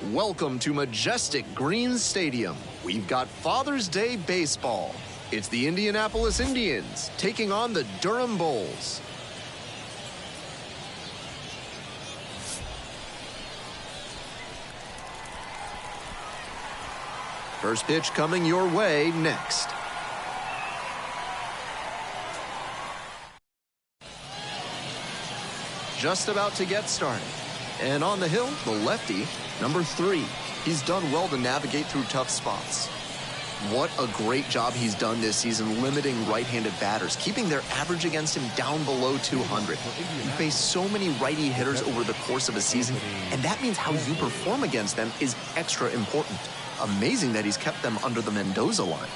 Welcome to majestic Green Stadium. We've got Father's Day baseball. It's the Indianapolis Indians taking on the Durham Bulls. First pitch coming your way next. Just about to get started. And on the hill, the lefty, number 3. He's done well to navigate through tough spots. What a great job he's done this season limiting right-handed batters, keeping their average against him down below 200. You face so many righty hitters over the course of a season, and that means how you perform against them is extra important. Amazing that he's kept them under the Mendoza line.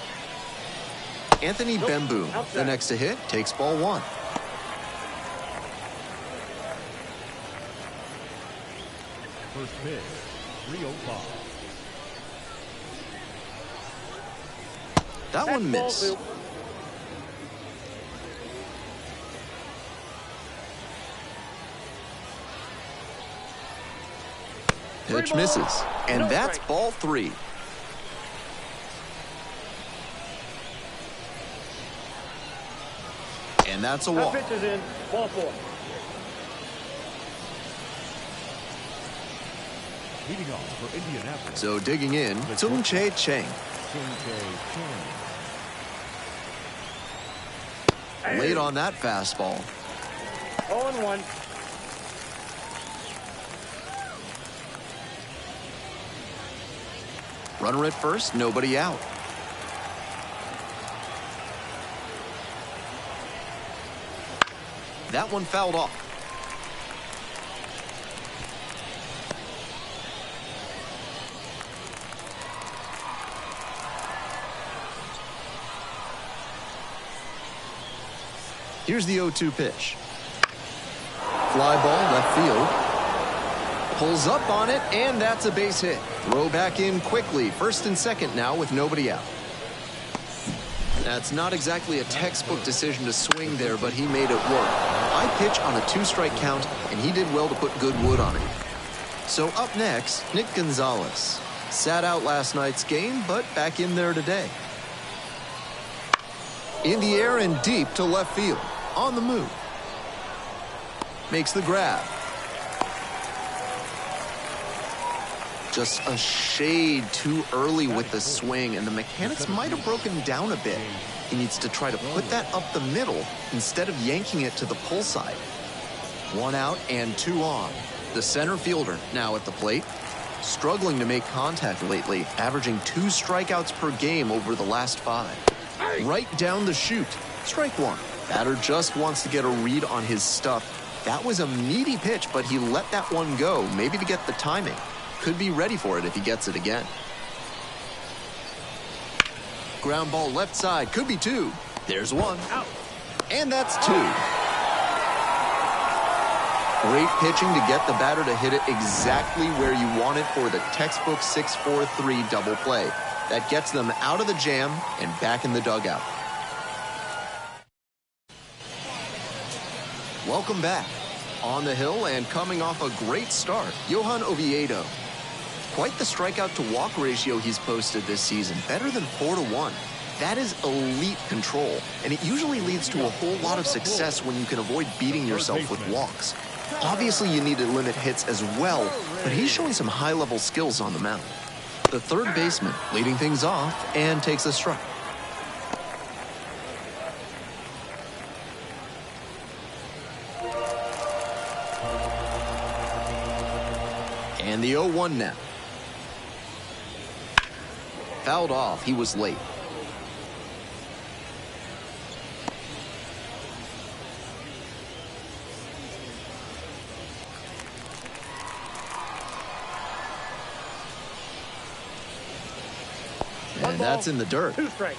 Anthony Bemboom, the next to hit, takes ball 1. First pitch, 305. That one missed. Pitch misses, and that's ball 3. And that's a walk. Pitch is in, ball 4. Leading off for Indianapolis. So digging in, Tsung-Che Cheng. Late on that fastball. 0-1. Runner at first, nobody out. That one fouled off. Here's the 0-2 pitch. Fly ball left field. Pulls up on it, and that's a base hit. Throw back in quickly. First and second now with nobody out. That's not exactly a textbook decision to swing there, but he made it work. High pitch on a 2-strike count, and he did well to put good wood on it. So up next, Nick Gonzalez. Sat out last night's game, but back in there today. In the air and deep to left field. On the move. Makes the grab. Just a shade too early with the swing, and the mechanics might have broken down a bit. He needs to try to put that up the middle instead of yanking it to the pull side. 1 out and 2 on. The center fielder now at the plate. Struggling to make contact lately, averaging 2 strikeouts per game over the last 5. Right down the chute. Strike 1. Batter just wants to get a read on his stuff. That was a meaty pitch, but he let that one go, maybe to get the timing. Could be ready for it if he gets it again. Ground ball left side, could be 2. There's 1. Out. And that's 2. Great pitching to get the batter to hit it exactly where you want it for the textbook 6-4-3 double play. That gets them out of the jam and back in the dugout. Welcome back. On the hill and coming off a great start, Johan Oviedo. Quite the strikeout to walk ratio he's posted this season, better than 4-1. That is elite control, and it usually leads to a whole lot of success when you can avoid beating yourself with walks. Obviously, you need to limit hits as well, but he's showing some high-level skills on the mound. The third baseman leading things off and takes a strike. And the 0-1 now. Fouled off. He was late. And that's in the dirt. 2 strikes.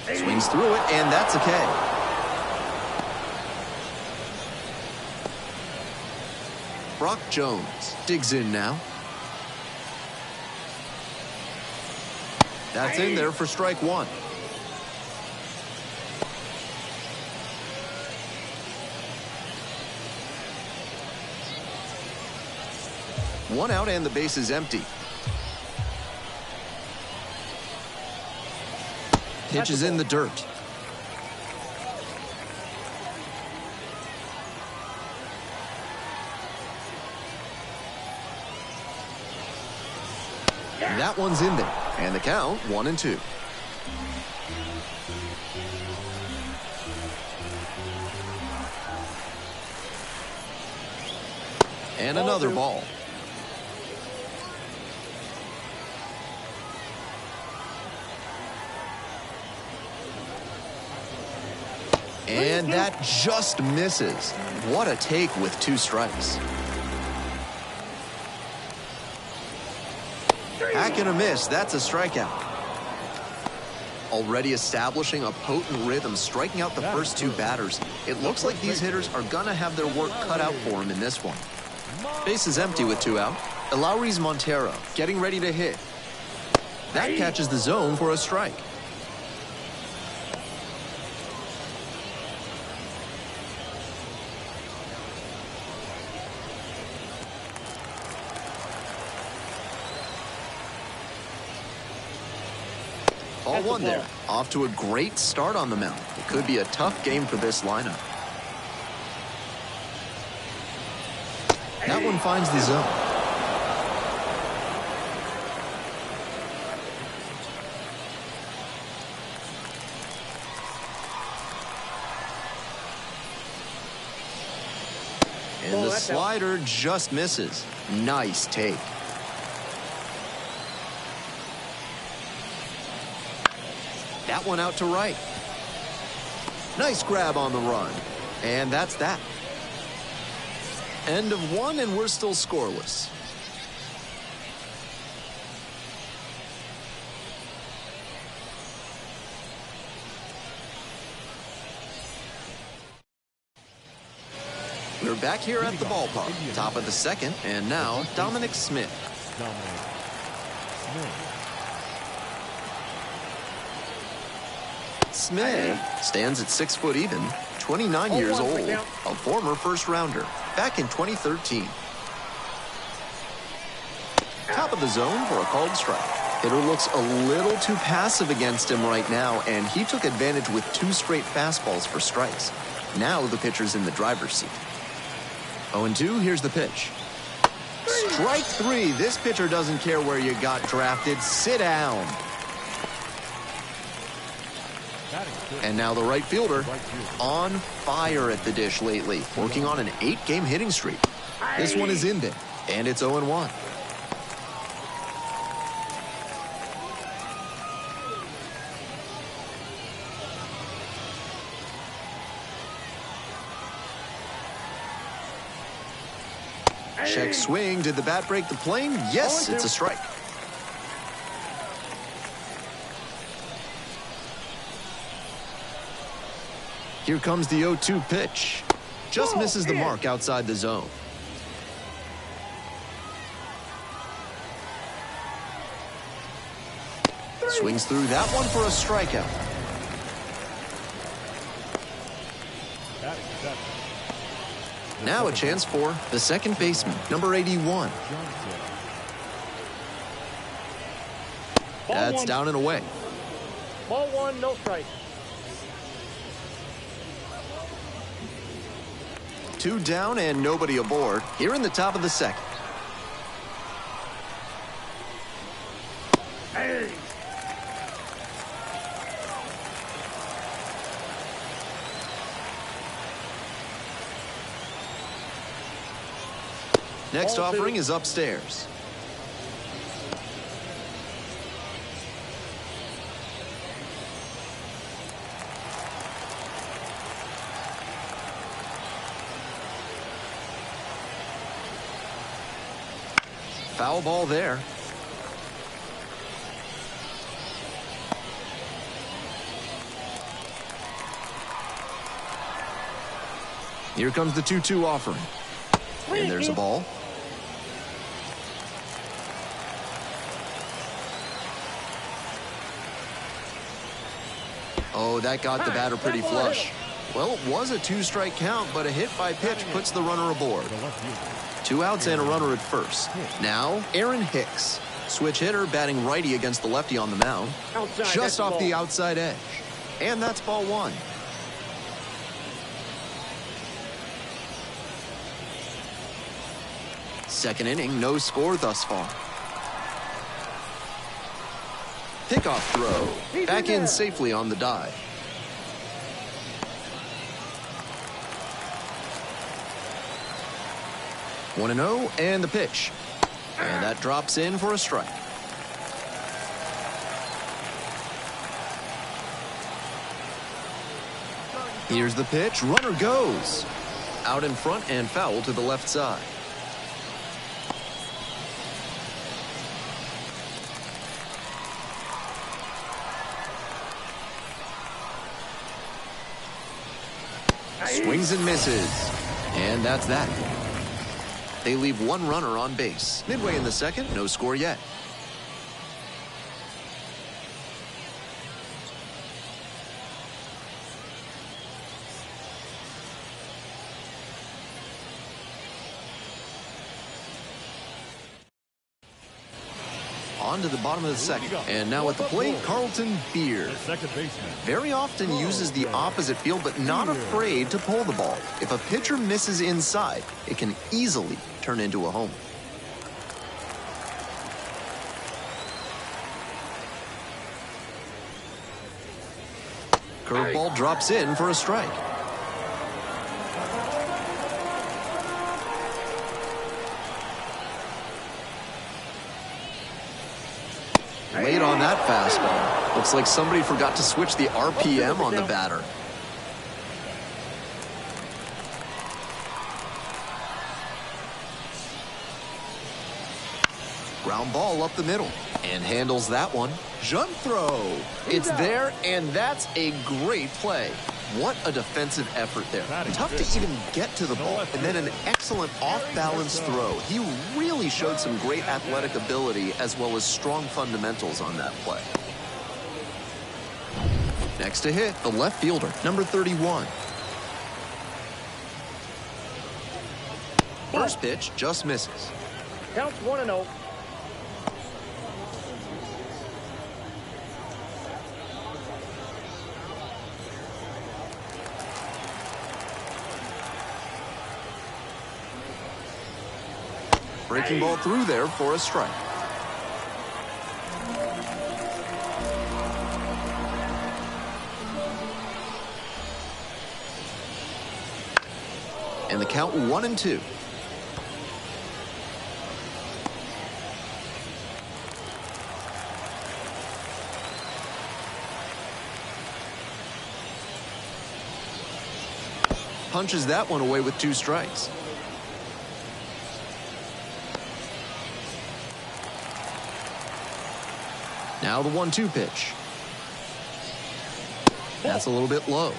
Swings through it, and that's a K. Brock Jones digs in now. That's in there for strike 1. One out and the base is empty. Pitch is in the dirt. That one's in there. And the count, 1-2. And another ball. And that just misses. What a take with 2 strikes. Hack and a miss. That's a strikeout. Already establishing a potent rhythm, striking out the first 2 batters. It looks like these hitters are going to have their work cut out for them in this one. Base is empty with 2 out. Elauris Montero getting ready to hit. That catches the zone for a strike. Ball 1 there. Off to a great start on the mound. It could be a tough game for this lineup. That one finds the zone. And the slider just misses. Nice take. That one out to right. Nice grab on the run. And that's that. End of 1, and we're still scoreless. We're back here at the ballpark. Top of the 2nd, and now Dominic Smith. Smith stands at 6 foot even, 29 years old, a former first-rounder, back in 2013. Top of the zone for a called strike. Hitter looks a little too passive against him right now, and he took advantage with 2 straight fastballs for strikes. Now the pitcher's in the driver's seat. 0-2, here's the pitch. Strike 3. This pitcher doesn't care where you got drafted. Sit down. And now the right fielder on fire at the dish lately, working on an 8-game hitting streak. This one is in there, and it's 0-1. Check swing. Did the bat break the plane? Yes, it's a strike. Here comes the 0-2 pitch. Just misses the mark outside the zone. Swings through that one for a strikeout. Now a chance for the second baseman, number 81. That's down and away. Ball 1, no strike. 2 down and nobody aboard here in the top of the 2nd. Hey. Next offering is upstairs. Foul ball there. Here comes the 2-2 offering. And there's a ball. Oh, that got the batter pretty flush. Well, it was a 2-strike count, but a hit by pitch puts the runner aboard. 2 outs and a runner at first. Now, Aaron Hicks. Switch hitter, batting righty against the lefty on the mound. Just off the outside edge. And that's ball 1. Second inning, no score thus far. Pickoff throw. Back in safely on the dive. 1-0 and the pitch. And that drops in for a strike. Here's the pitch. Runner goes. Out in front and foul to the left side. Swings and misses. And that's that. They leave 1 runner on base. Midway in the second, no score yet. On to the bottom of the second. And now at the plate, Carlton Beard. Very often uses the opposite field, but not afraid to pull the ball. If a pitcher misses inside, it can easily turn into a home. Curveball drops in for a strike. Late on that fastball. Looks like somebody forgot to switch the RPM on the batter. Ground ball up the middle. And handles that one. Jump throw. It's there, and that's a great play. What a defensive effort there. Tough to even get to the ball. And then an excellent off-balance throw. He really showed some great athletic ability as well as strong fundamentals on that play. Next to hit, the left fielder, number 31. First pitch just misses. Counts 1-0. Breaking ball through there for a strike. And the count 1-2. Punches that one away with 2 strikes. Now the 1-2 pitch. That's a little bit low.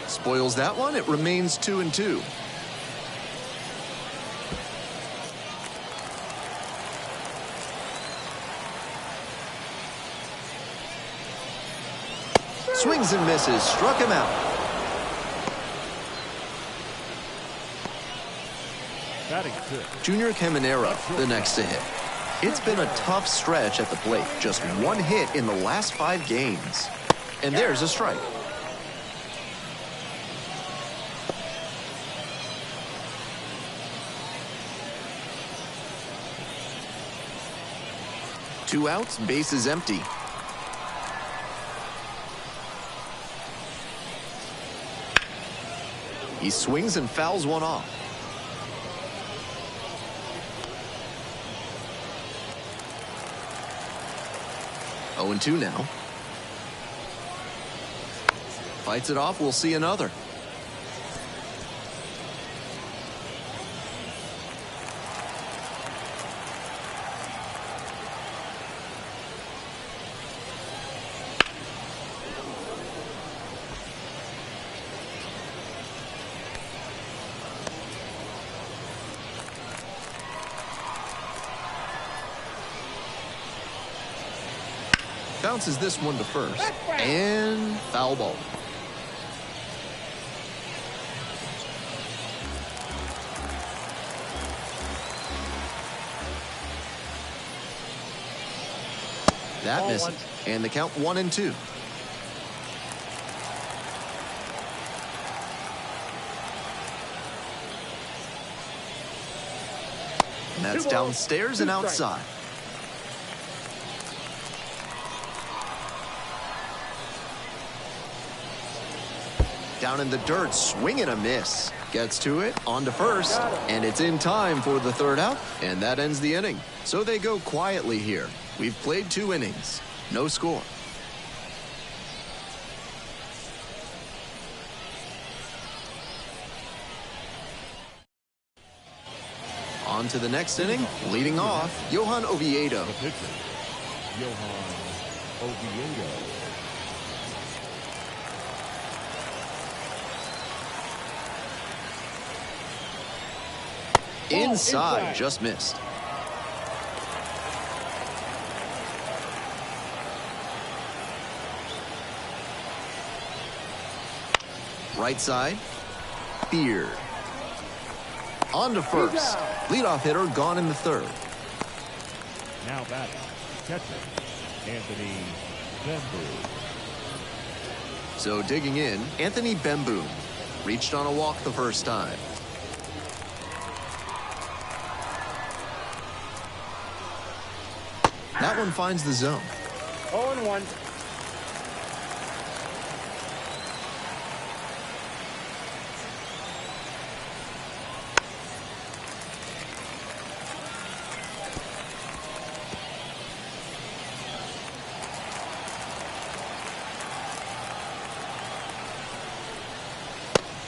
Spoils that one. It remains 2-2. Swings and misses. Struck him out. Junior Caminero, the next to hit. It's been a tough stretch at the plate. Just 1 hit in the last 5 games. And there's a strike. Two outs, bases empty. He swings and fouls one off. 0-2 now. Fights it off. We'll see another. Bounces this one to first. And foul ball. That misses. And the count 1-2. And that's downstairs and outside. Down in the dirt, swing and a miss. Gets to it, on to first, and it's in time for the third out, and that ends the inning. So they go quietly here. We've played 2 innings. No score. On to the next inning. Leading off, Johan Oviedo. The pitcher, Johan Oviedo. Inside, just missed. Right side, Beard. On to first. Leadoff hitter gone in the third. Now batting, catcher, Anthony Bemboom. So digging in, Anthony Bemboom. Reached on a walk the first time. That one finds the zone. 0-1.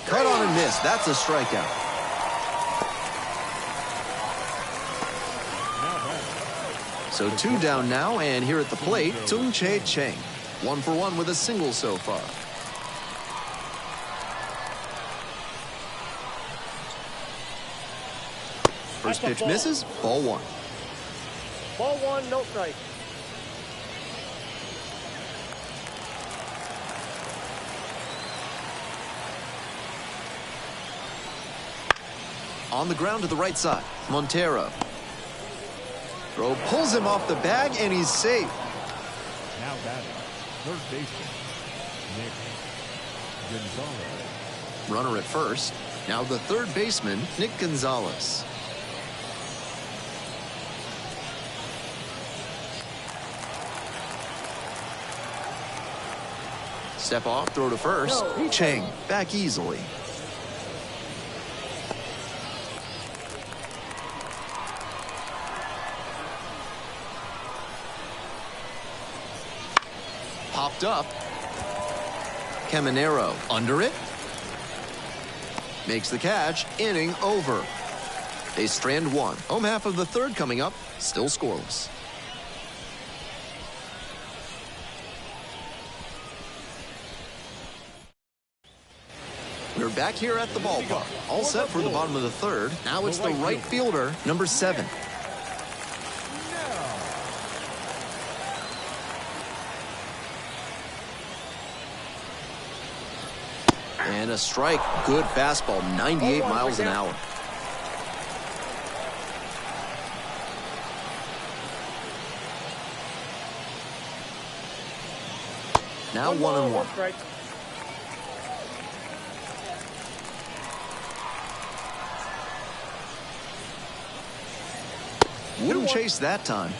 Cut on and miss. That's a strikeout. So 2 down now, and here at the plate, Tung Che Cheng. 1 for 1 with a single so far. First pitch misses, ball 1. Ball 1, no strike. On the ground to the right side, Montero. Throw pulls him off the bag, and he's safe. Now batting, third baseman, Nick Gonzalez. Runner at first. Now the third baseman, Nick Gonzalez. Step off, throw to first. Cheng back easily. Popped up. Caminero under it. Makes the catch. Inning over. They strand 1. Home half of the third coming up. Still scoreless. We're back here at the ballpark. All set for the bottom of the third. Now it's the right fielder, number 7. And a strike. Good fastball, 98 miles an hour. Now 1-1. Wouldn't chase that time.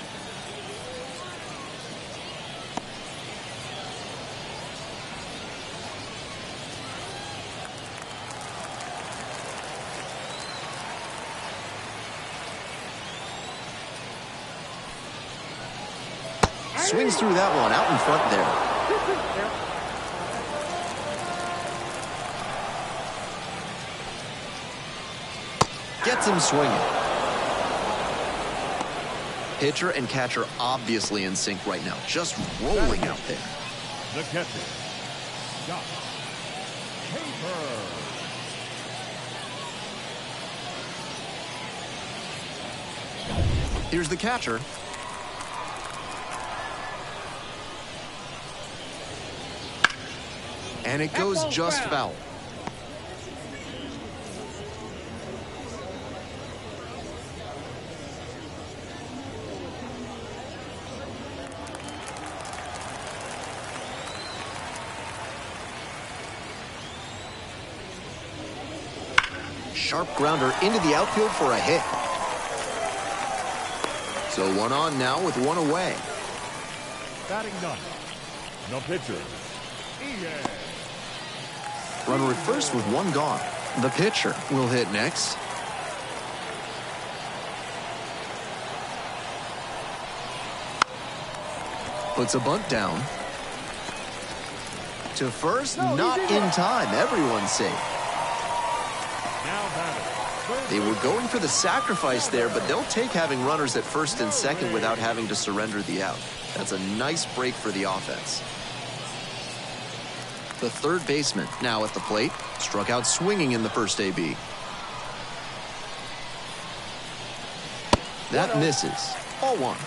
Swings through that one out in front there. Gets him swinging. Pitcher and catcher obviously in sync right now. Just rolling out there. The catcher, Josh Haber. Here's the catcher. And it goes just foul. Sharp grounder into the outfield for a hit. So one on now with one away. Batting ninth, the pitcher, Ian. Runner at first with one gone. The pitcher will hit next. Puts a bunt down. To first, not in time. Everyone's safe. Now batting. They were going for the sacrifice there, but they'll take having runners at first and second without having to surrender the out. That's a nice break for the offense. The third baseman now at the plate. Struck out swinging in the first AB. That misses. Ball one.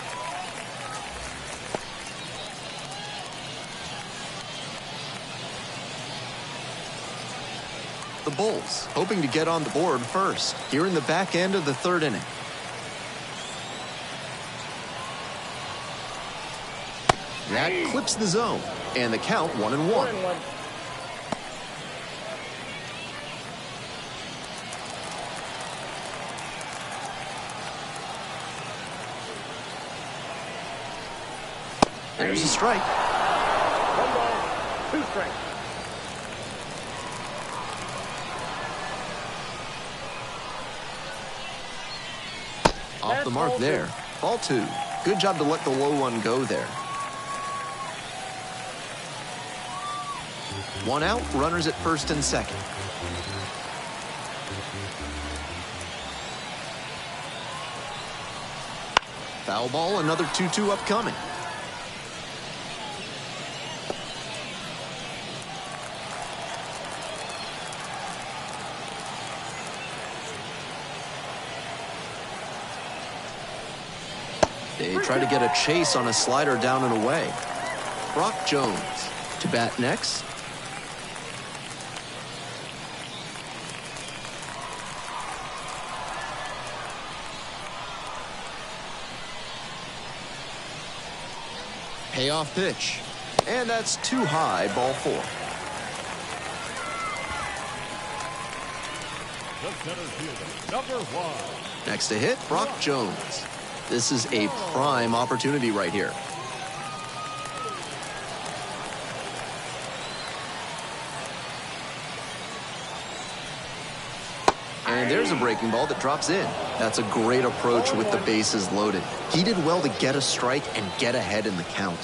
The Bulls hoping to get on the board first here in the back end of the third inning. That clips the zone, and the count 1-1. There's a strike. 1 ball, 2 strikes. Off the mark there. Ball 2. Good job to let the low one go there. 1 out, runners at first and second. Foul ball, another 2-2 upcoming. They try to get a chase on a slider down and away. Brock Jones to bat next. Payoff pitch. And that's too high, ball 4. The center fielder, number 1. Next to hit, Brock Jones. This is a prime opportunity right here. And there's a breaking ball that drops in. That's a great approach with the bases loaded. He did well to get a strike and get ahead in the count.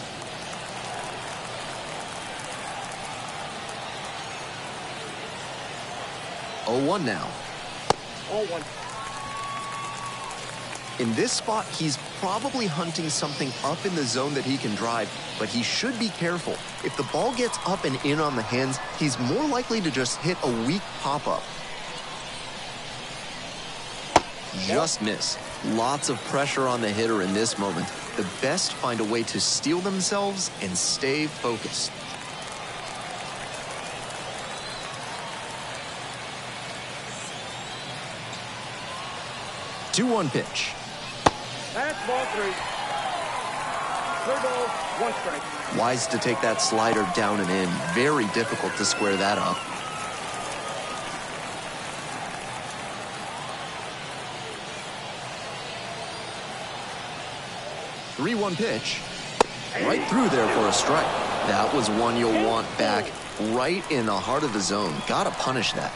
Oh, 1 now. 0-1. In this spot, he's probably hunting something up in the zone that he can drive, but he should be careful. If the ball gets up and in on the hands, he's more likely to just hit a weak pop-up. Just miss. Lots of pressure on the hitter in this moment. The best find a way to steel themselves and stay focused. Two-one pitch. That's ball 3. 3 balls, 1 strike. Wise to take that slider down and in. Very difficult to square that up. Three-one pitch. Right through there for a strike. That was one you'll want back right in the heart of the zone. Gotta punish that.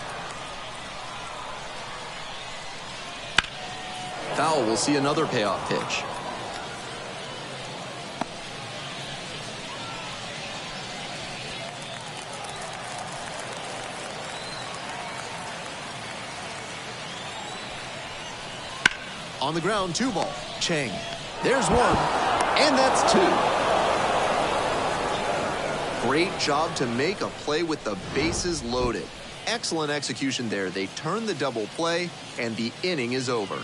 Foul will see another payoff pitch. On the ground, 2 ball. Chang. There's 1, and that's 2. Great job to make a play with the bases loaded. Excellent execution there. They turn the double play, and the inning is over.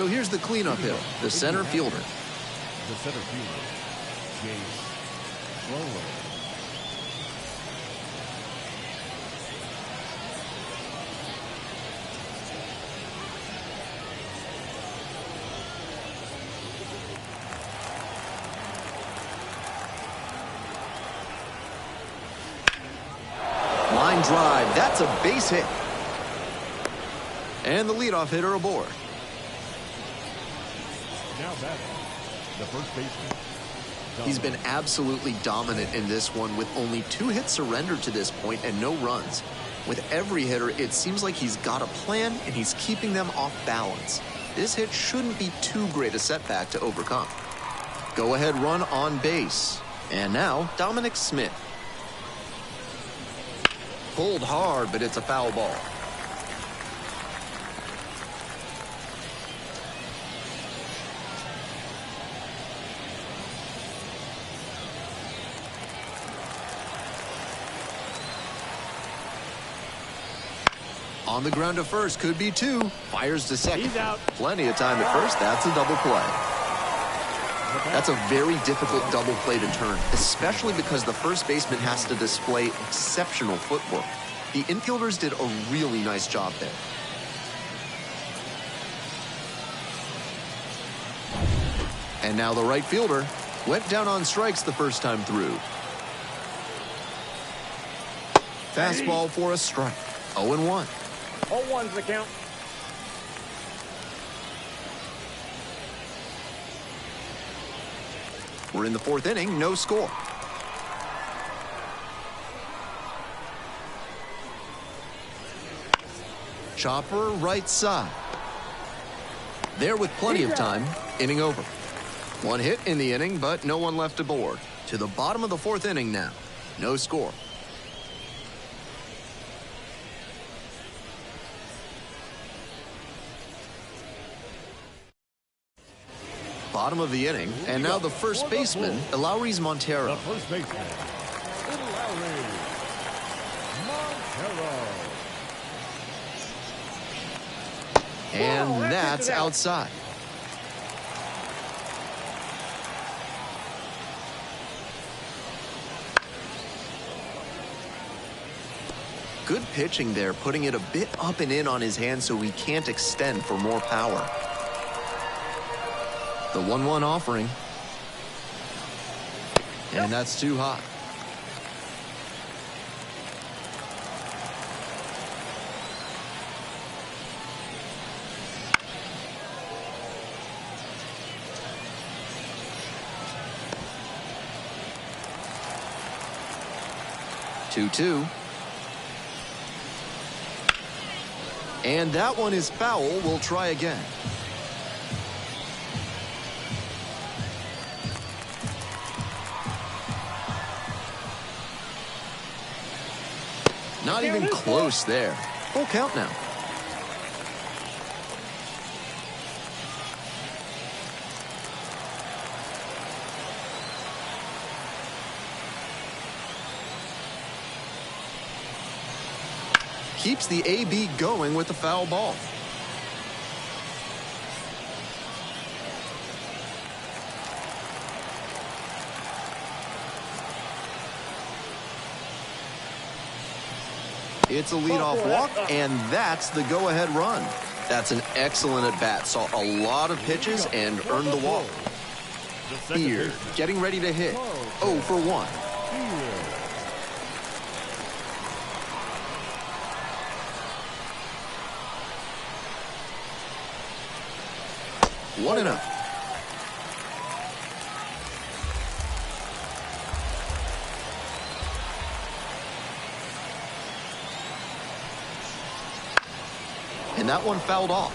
So here's the cleanup hitter, the center fielder. The center fielder, Chase Roller. Line drive, that's a base hit. And the leadoff hitter aboard. Now batting, the first baseman. He's been absolutely dominant in this one with only 2 hits surrendered to this point and no runs. With every hitter, it seems like he's got a plan and he's keeping them off balance. This hit shouldn't be too great a setback to overcome. Go ahead run on base. And now, Dominic Smith. Pulled hard, but it's a foul ball. On the ground to first, could be 2. Fires to second. He's out. Plenty of time at first. That's a double play. That's a very difficult double play to turn, especially because the first baseman has to display exceptional footwork. The infielders did a really nice job there. And now the right fielder went down on strikes the first time through. Fastball for a strike. 0-1. 0-1's the count. We're in the 4th inning, no score. Chopper right side. There with plenty of time, inning over. 1 hit in the inning, but no one left aboard. To the bottom of the 4th inning now, no score. Bottom of the inning, and now the first baseman, Elauris Montero. The first baseman, Elauris Montero. And that's outside. Good pitching there, putting it a bit up and in on his hand so he can't extend for more power. The 1-1 offering. And that's too hot. Two. And that one is foul. We'll try again. Not even close there. Full count now. Keeps the AB going with the foul ball. It's a leadoff walk, and that's the go-ahead run. That's an excellent at-bat. Saw a lot of pitches and earned the walk. Here, getting ready to hit. 0 for 1. 1-0. And that one fouled off.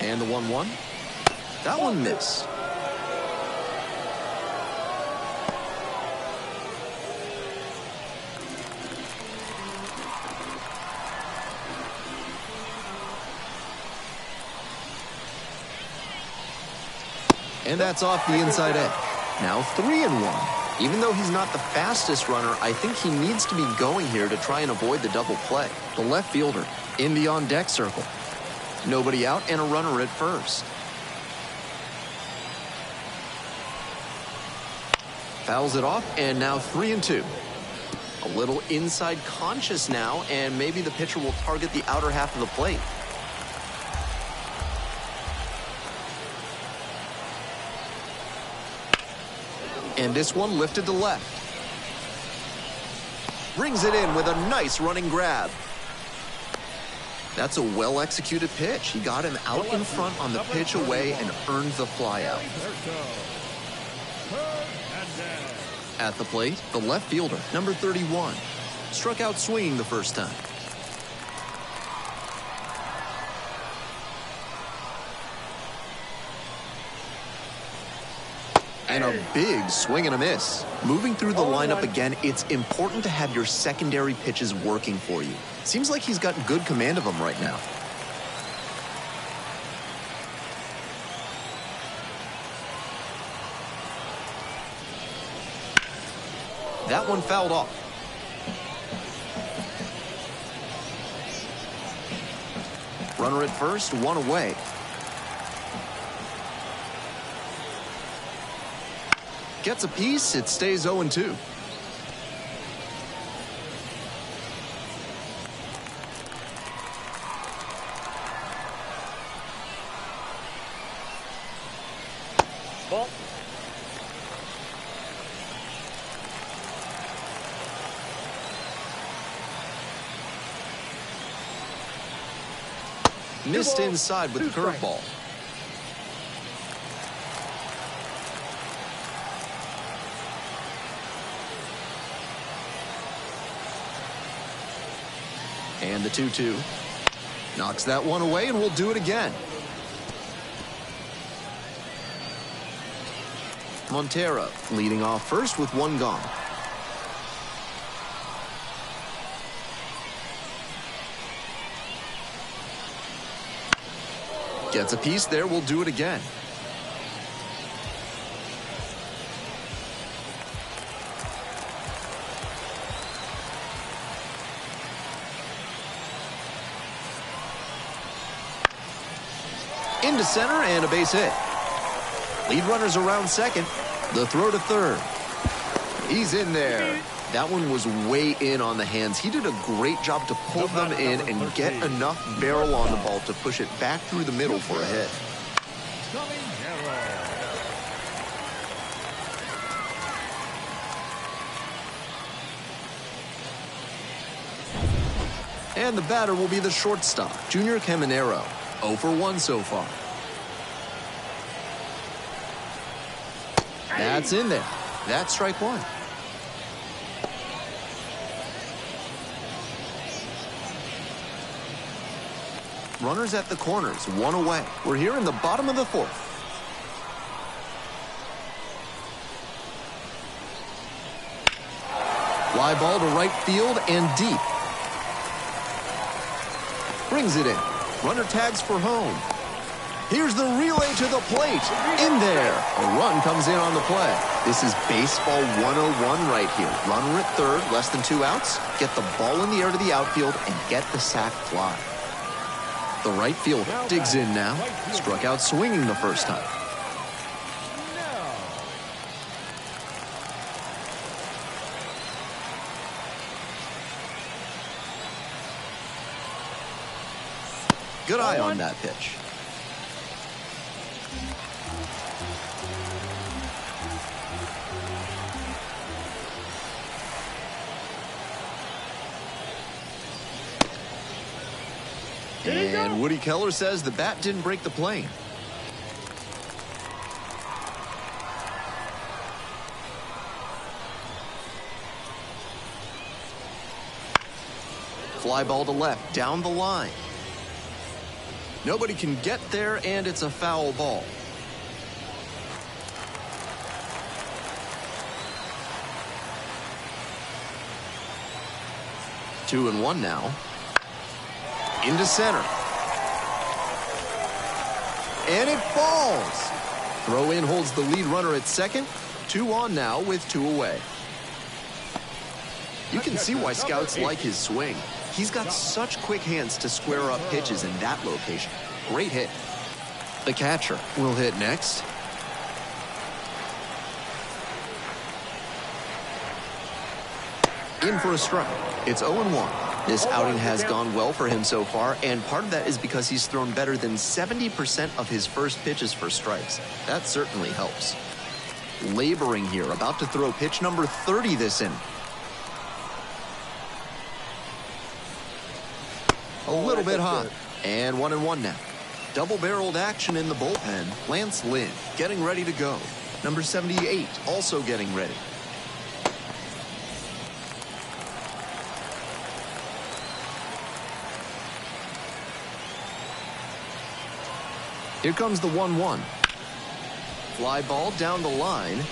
And the 1-1. That one missed. And that's off the inside edge. Now 3-1. Even though he's not the fastest runner, I think he needs to be going here to try and avoid the double play. The left fielder in the on-deck circle. Nobody out and a runner at first. Fouls it off, and now 3-2. A little inside conscious now, and maybe the pitcher will target the outer half of the plate. And this one lifted to left. Brings it in with a nice running grab. That's a well-executed pitch. He got him out in front on the pitch away and earned the flyout. At the plate, the left fielder, number 31. Struck out swinging the first time. And a big swing and a miss. Moving through the lineup again, it's important to have your secondary pitches working for you. Seems like he's got good command of them right now. That one fouled off. Runner at first, one away. Gets a piece, it stays 0-2. Ball. Missed inside with the curveball. And the 2-2. Knocks that one away, and we'll do it again. Montero leading off first with one gone. Gets a piece there, we'll do it again. Into center and a base hit. Lead runners around second. The throw to third. He's in there. That one was way in on the hands. He did a great job to pull them in and get enough barrel on the ball to push it back through the middle for a hit. And the batter will be the shortstop, Junior Caminero. 0 for 1 so far. That's in there. That's strike one. Runners at the corners, one away. We're here in the bottom of the fourth. Fly ball to right field and deep. Brings it in. Runner tags for home. Here's the relay to the plate. In there. A run comes in on the play. This is baseball 101 right here. Runner at third, less than 2 outs. Get the ball in the air to the outfield and get the sac fly. The right fielder digs in now. Struck out swinging the first time. Good eye on that pitch. And Woody Keller says the bat didn't break the plane. Fly ball to left, down the line. Nobody can get there, and it's a foul ball. Two and one now. Into center. And it falls. Throw in holds the lead runner at second. 2 on now with 2 away. You can see why scouts like his swing. He's got such quick hands to square up pitches in that location. Great hit. The catcher will hit next. In for a strike. It's 0-1. This outing has gone well for him so far, and part of that is because he's thrown better than 70% of his first pitches for strikes. That certainly helps. Laboring here, about to throw pitch number 30 this inning. A little bit hot. And 1-1 now. Double-barreled action in the bullpen. Lance Lynn getting ready to go. Number 78 also getting ready. Here comes the 1-1. Fly ball down the line.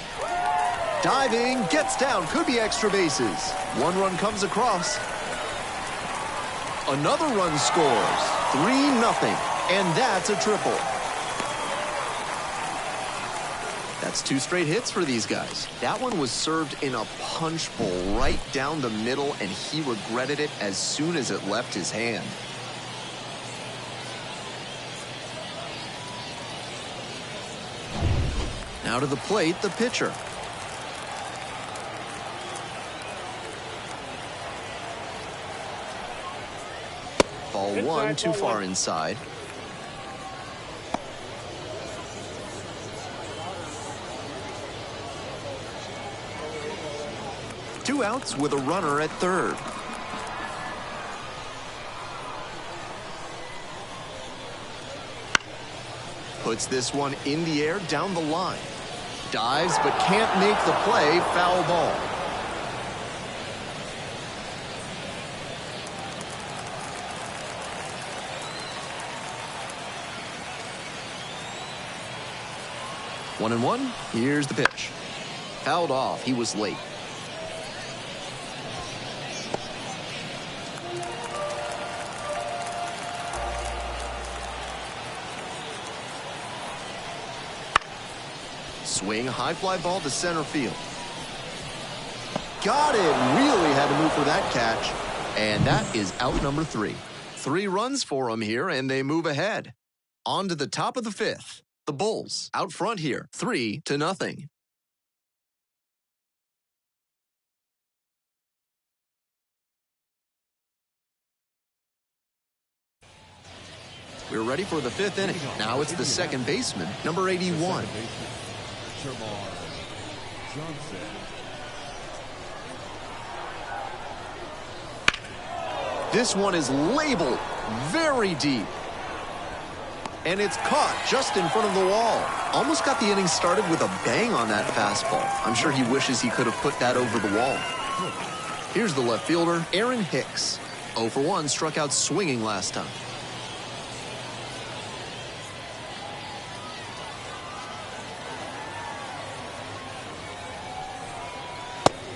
Diving, gets down, could be extra bases. 1 run comes across. Another run scores. 3-0. And that's a triple. That's 2 straight hits for these guys. That one was served in a punch bowl right down the middle, and he regretted it as soon as it left his hand. Now to the plate, the pitcher. Ball 1, too far inside. Two outs with a runner at third. Puts this one in the air down the line. Dives but can't make the play. Foul ball. One and one. Here's the pitch. Fouled off. He was late. Swing, high fly ball to center field. Got it. Really had to move for that catch. And that is out number 3. 3 runs for him here, and they move ahead. On to the top of the 5th. The Bulls out front here, 3-0. We're ready for the 5th inning. Now it's the second baseman, number 81. This one is labeled very deep. And it's caught just in front of the wall. Almost got the inning started with a bang on that fastball. I'm sure he wishes he could have put that over the wall. Here's the left fielder, Aaron Hicks. 0 for 1, struck out swinging last time.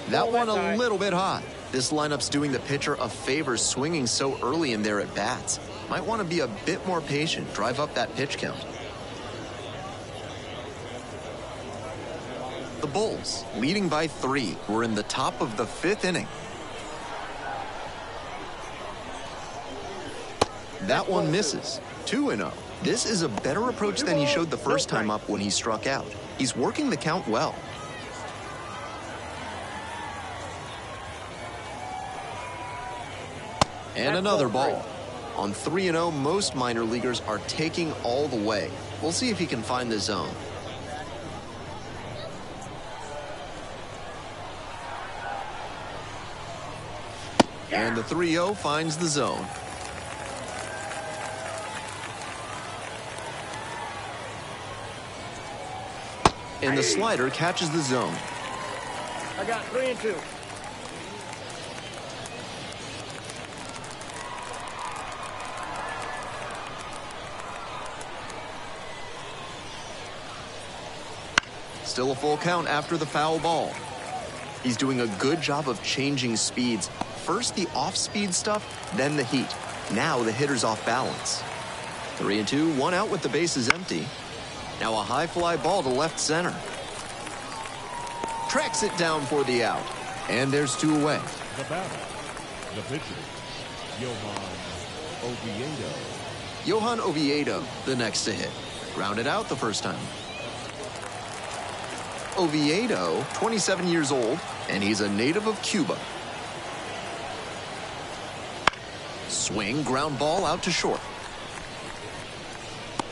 That one a little bit hot. This lineup's doing the pitcher a favor swinging so early in their at-bats. Might want to be a bit more patient, drive up that pitch count. The Bulls, leading by 3, we're in the top of the 5th inning. That one misses. 2-0. This is a better approach than he showed the first time up when he struck out. He's working the count well. And another ball. On 3-0, most minor leaguers are taking all the way. We'll see if he can find the zone. And the 3-0 finds the zone. And the slider catches the zone. I got 3-2. Still a full count after the foul ball. He's doing a good job of changing speeds. First the off-speed stuff, then the heat. Now the hitter's off balance. 3-2, 1 out with the bases empty. Now a high fly ball to left center. Tracks it down for the out. And there's 2 away. The batter, the pitcher, Johan Oviedo. Johan Oviedo, the next to hit. Grounded out the first time. Oviedo, 27 years old, and he's a native of Cuba. Swing, ground ball out to short.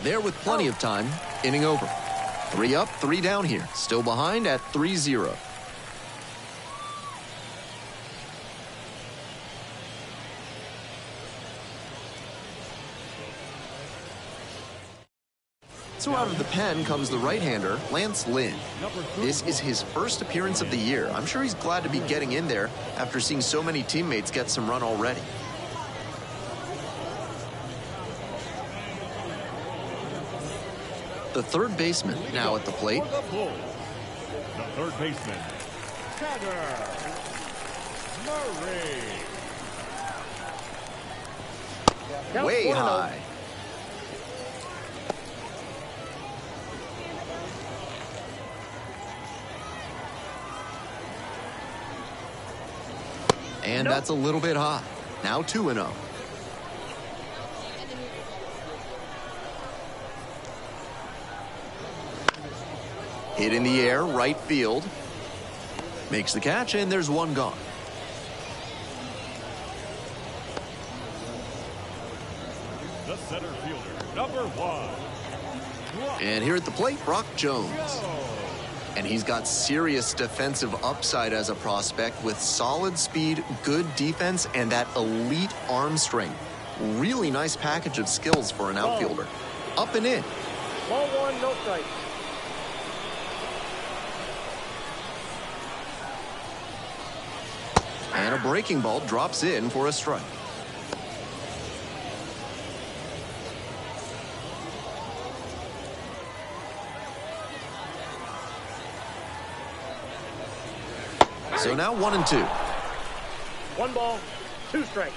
There with plenty of time, inning over. 3 up, 3 down here. Still behind at 3-0. So out of the pen comes the right-hander, Lance Lynn. This is his first appearance of the year. I'm sure he's glad to be getting in there after seeing so many teammates get some run already. The third baseman now at the plate. The third baseman, Tanner Murray. Way high. And that's a little bit high. Now 2-0. Hit in the air, right field. Makes the catch, and there's 1 gone. The center fielder, number 1. And here at the plate, Brock Jones. And he's got serious defensive upside as a prospect with solid speed, good defense, and that elite arm strength. Really nice package of skills for an outfielder. Up and in. Ball 1, no strike. And a breaking ball drops in for a strike. So now 1-2. 1 ball, 2 strikes.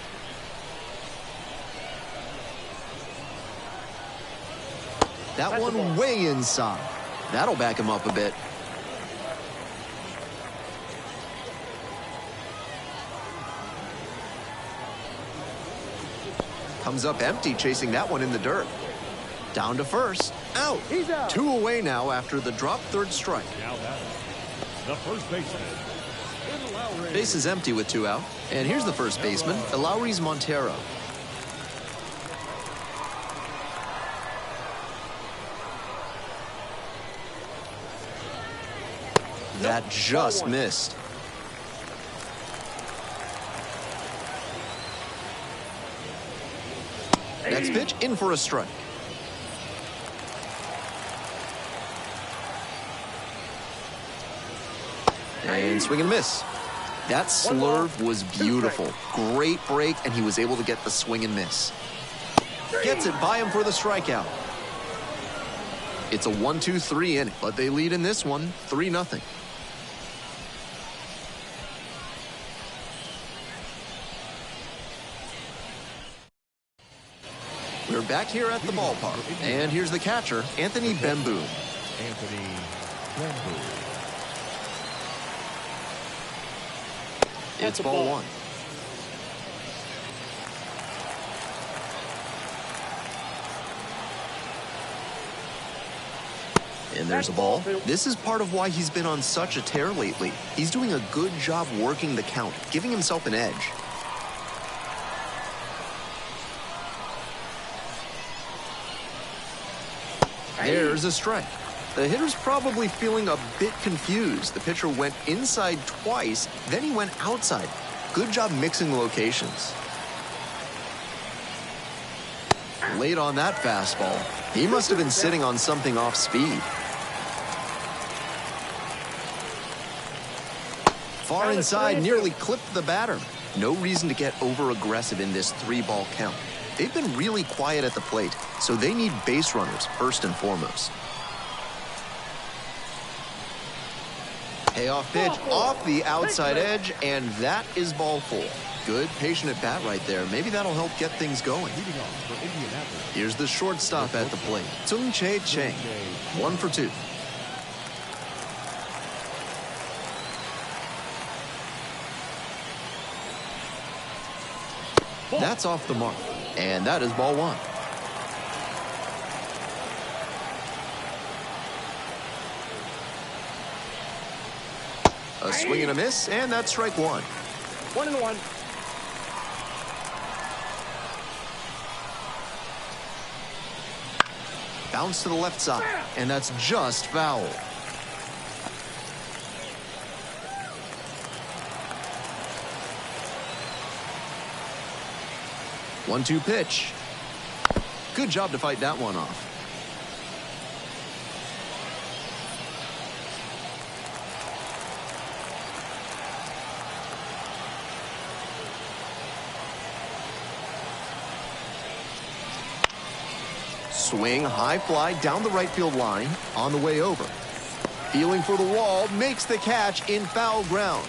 That one way inside. That'll back him up a bit. Comes up empty, chasing that one in the dirt. Down to first. Out. He's out. 2 away now after the drop third strike. Now that the first baseman, Lowry. Base is empty with 2 out. And here's the first baseman, Elauris Montero. That just missed. Next pitch, in for a strike. And swing and miss. That slurve was beautiful. Great break, and he was able to get the swing and miss. Gets it by him for the strikeout. It's a 1-2-3 inning, but they lead in this one, 3-0. We're back here at the ballpark, and here's the catcher, Anthony Bemboom. Anthony Bemboom. It's ball 1. And there's a ball. This is part of why he's been on such a tear lately. He's doing a good job working the count, giving himself an edge. There's a strike. The hitter's probably feeling a bit confused. The pitcher went inside twice, then he went outside. Good job mixing locations. Late on that fastball. He must have been sitting on something off speed. Far inside, nearly clipped the batter. No reason to get over-aggressive in this 3-ball count. They've been really quiet at the plate, so they need base runners first and foremost. Payoff pitch off the outside edge, and that is ball 4. Good, patient at bat right there. Maybe that'll help get things going. Leading off for Indianapolis. Here's the shortstop at the plate, Tung-Chae Chang. 1 for 2. That's off the mark, and that is ball 1. A swing and a miss, and that's strike 1. 1-1. Bounce to the left side, and that's just foul. One-two pitch. Good job to fight that one off. Swing, high fly down the right field line, on the way over. Feeling for the wall, makes the catch in foul ground.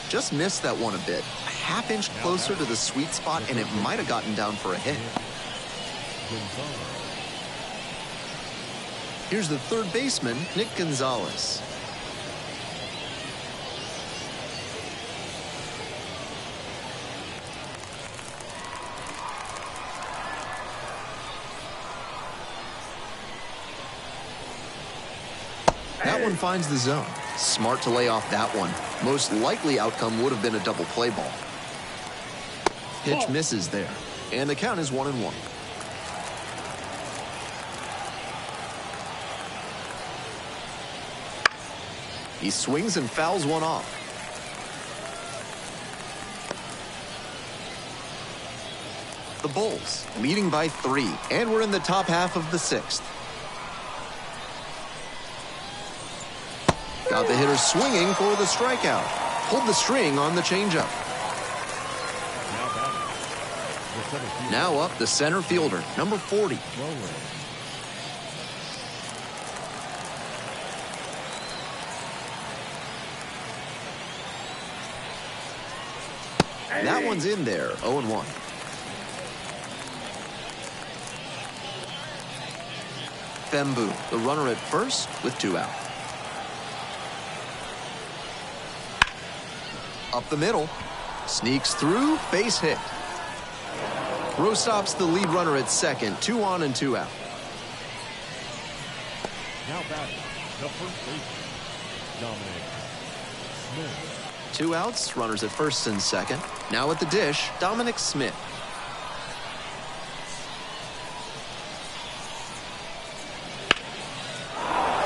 Just missed that one a bit. A half-inch closer to the sweet spot, and it might have gotten down for a hit. Here's the third baseman, Nick Gonzalez. That one finds the zone. Smart to lay off that one. Most likely outcome would have been a double play ball. Pitch misses there, and the count is 1-1. He swings and fouls one off. The Bulls leading by 3, and we're in the top half of the 6th. Got the hitter swinging for the strikeout. Pulled the string on the changeup. Now up the center fielder, number 40. That one's in there, 0-1. Fembu, the runner at first with 2 out. Up the middle, sneaks through, base hit. Throw stops the lead runner at second, 2 on and 2 out. Now batting, the first baseman, Dominic Smith. 2 outs, runners at first and second. Now at the dish, Dominic Smith.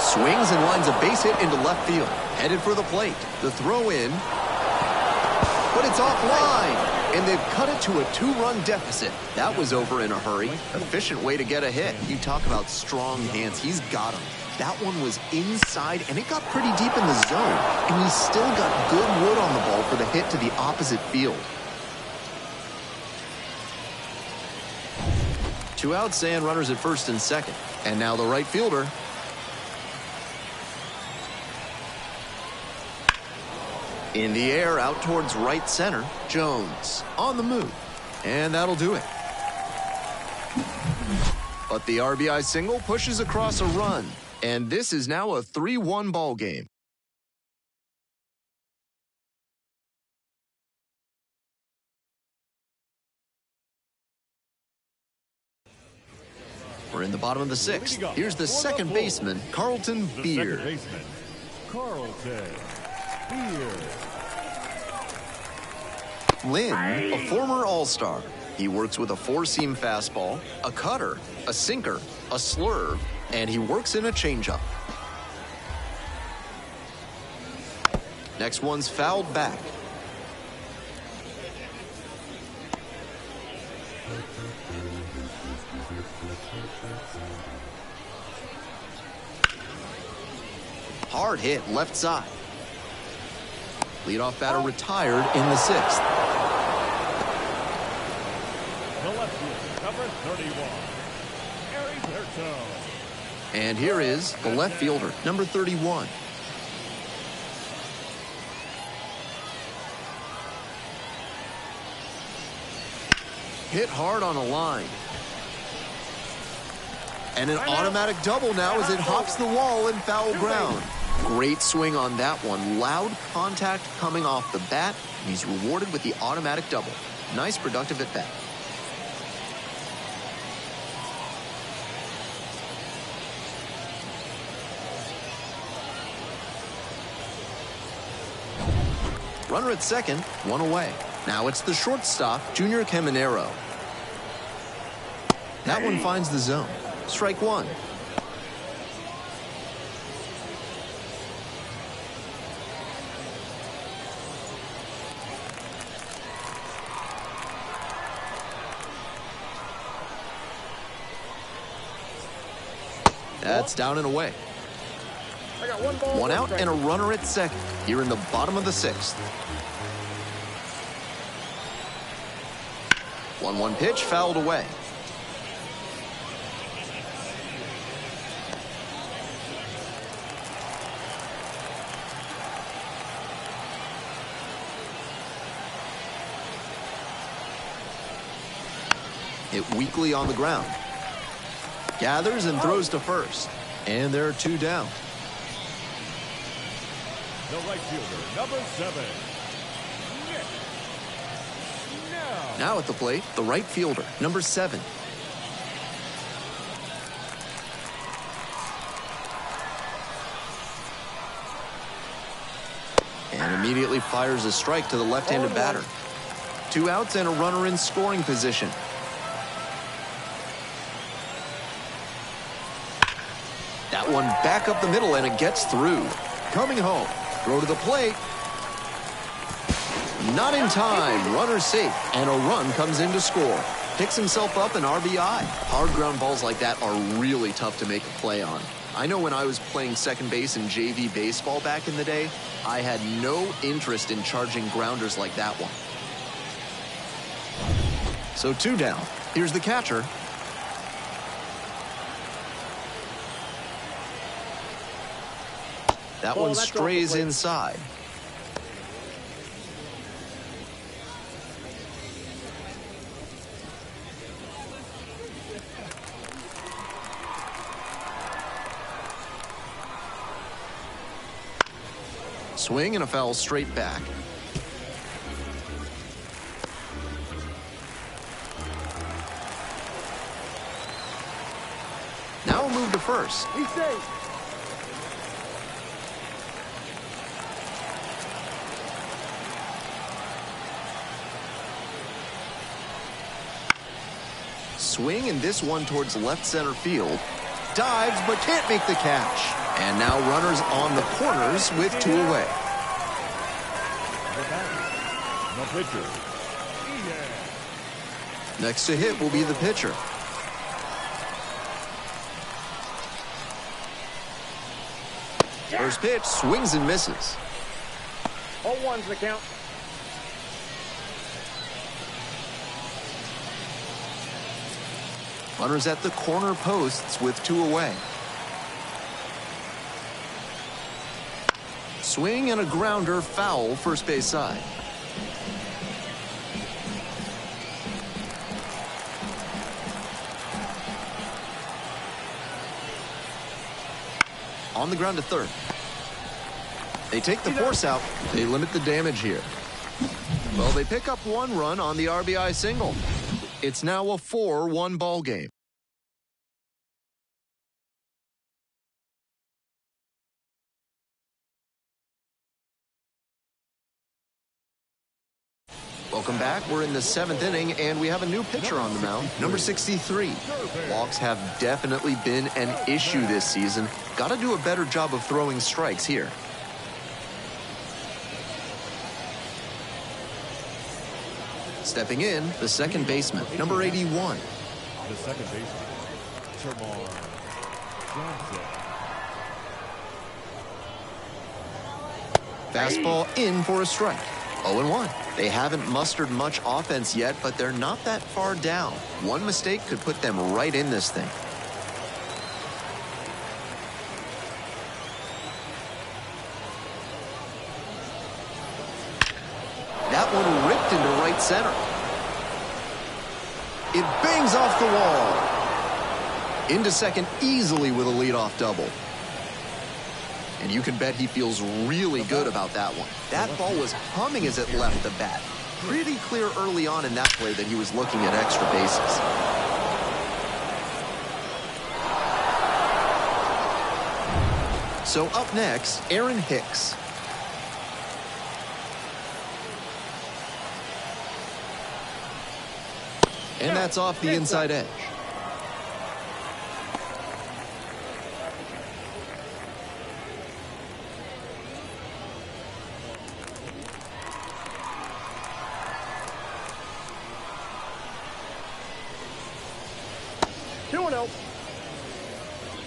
Swings and lines a base hit into left field. Headed for the plate. The throw in. But it's offline, and they've cut it to a 2-run deficit. That was over in a hurry. Efficient way to get a hit. You talk about strong hands. He's got them. That one was inside, and it got pretty deep in the zone. And he's still got good wood on the ball for the hit to the opposite field. 2 outs and runners at first and second. And now the right fielder. In the air, out towards right center, Jones on the move. And that'll do it. But the RBI single pushes across a run. And this is now a 3-1 ball game. We're in the bottom of the 6th. Here's the second baseman, Carlton Beard. Second baseman, Carlton Beard. Lynn, a former All-Star. He works with a 4-seam fastball, a cutter, a sinker, a slurve, and he works in a changeup. Next one's fouled back. Hard hit left side. Leadoff batter retired in the 6th. The left fielder, number 31, Harry Berto. And here is the left fielder, number 31. hit hard on a line. And an automatic double now as it hops the wall in foul ground. Great swing on that one. Loud contact coming off the bat, and he's rewarded with the automatic double. Nice productive at bat. Runner at second, one away. Now it's the shortstop, Junior Caminero. That one finds the zone. Strike one. That's down and away. I got one ball, One out strike. and a runner at second here in the bottom of the sixth. 1-1 pitch fouled away. Hit weakly on the ground. Gathers and throws to first. And there are two down. The right fielder, number 7. Now at the plate, the right fielder, number 7. And immediately fires a strike to the left-handed batter. 2 outs and a runner in scoring position. That one back up the middle, and it gets through. Coming home. Throw to the plate. Not in time. Runner safe, and a run comes in to score. Picks himself up an RBI. Hard ground balls like that are really tough to make a play on. I know when I was playing second base in JV baseball back in the day, I had no interest in charging grounders like that one. So 2 down. Here's the catcher. That one strays inside. Swing and a foul straight back. Now a move to first. He's safe. Swing and this one towards left center field. Dives but can't make the catch. And now runners on the corners with 2 away. The pitcher. Next to hit will be the pitcher. First pitch swings and misses. 0-1's the count. Runners at the corner posts with 2 away. Swing and a grounder foul first base side. On the ground to third. They take the force out. They limit the damage here. Well, they pick up 1 run on the RBI single. It's now a 4-1 ball game. Welcome back. We're in the 7th inning, and we have a new pitcher on the mound, number 63. Walks have definitely been an issue this season. Got to do a better job of throwing strikes here. Stepping in, the second baseman, number 81. The second baseman, Termar Johnson. Fastball in for a strike. 0-1. They haven't mustered much offense yet, but they're not that far down. One mistake could put them right in this thing. That one ripped into right center. It bangs off the wall. Into second easily with a leadoff double. And you can bet he feels really good about that one. That ball was humming as it left the bat. Pretty clear early on in that play that he was looking at extra bases. So up next, Aaron Hicks. And that's off the inside edge.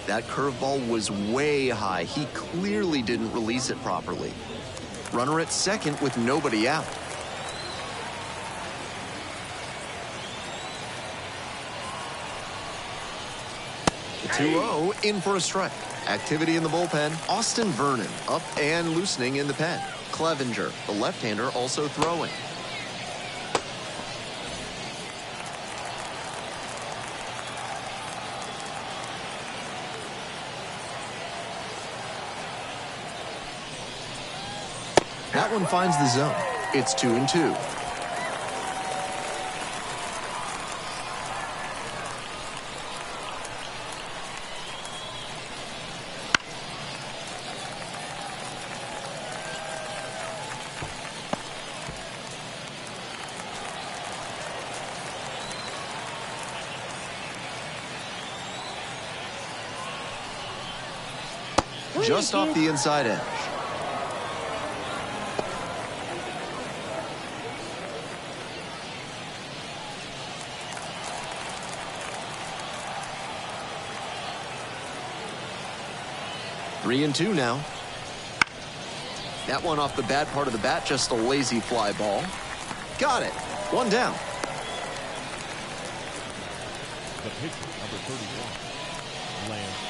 That curveball was way high. He clearly didn't release it properly. Runner at second with nobody out. The 2-0 in for a strike. Activity in the bullpen. Austin Vernon up and loosening in the pen. Clevenger, the left-hander, also throwing. That one finds the zone. It's 2-2. Just off the inside edge. Three and two now. That one off the bad part of the bat, just a lazy fly ball. Got it. One down. The pitcher, number 31, Lance.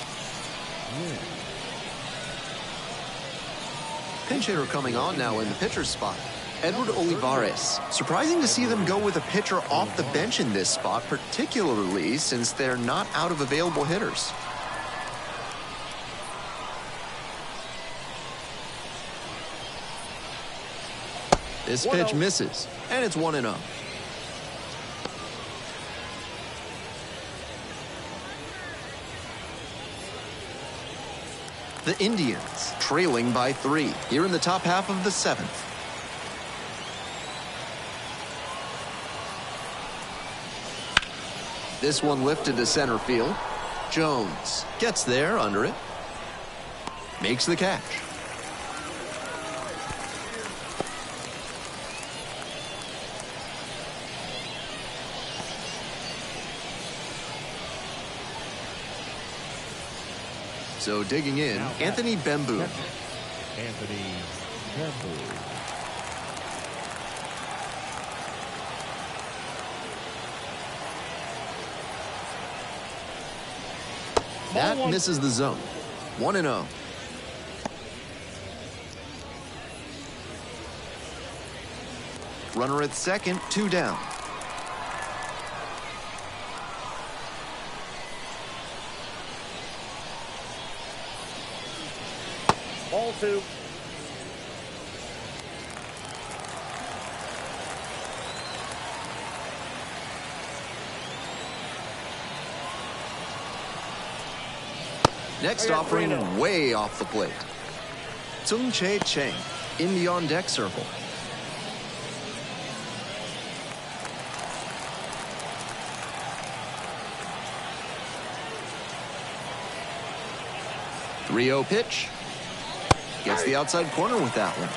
Pinch hitter coming on now in the pitcher's spot. Edward Olivares. Surprising to see them go with a pitcher off the bench in this spot, particularly since they're not out of available hitters. This pitch misses, and it's 1-0. The Indians trailing by 3 here in the top half of the 7th. This one lifted to center field. Jones gets there under it. Makes the catch. So digging in, Anthony Bembu. Anthony Bembu. That misses the zone. 1-0. Runner at second, 2 down. Ball 2. Next offering way off the plate. Tsung Che Cheng in the on-deck circle. Three-0 pitch. Gets the outside corner with that one.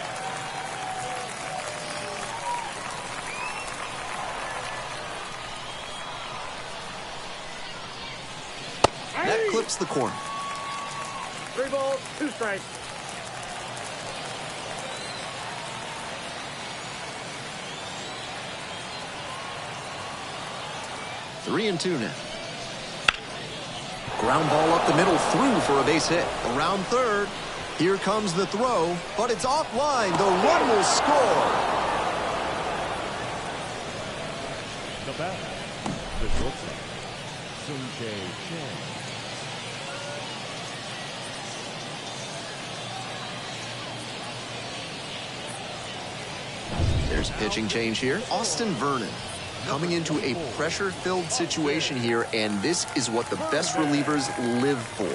That clips the corner. 3 balls, 2 strikes. Three and 2 now. Ground ball up the middle, through for a base hit. Around third. Here comes the throw, but it's offline. The run will score. The batter, the shortstop, Chang. There's a pitching change here. Austin Vernon coming into a pressure-filled situation here, and this is what the best relievers live for.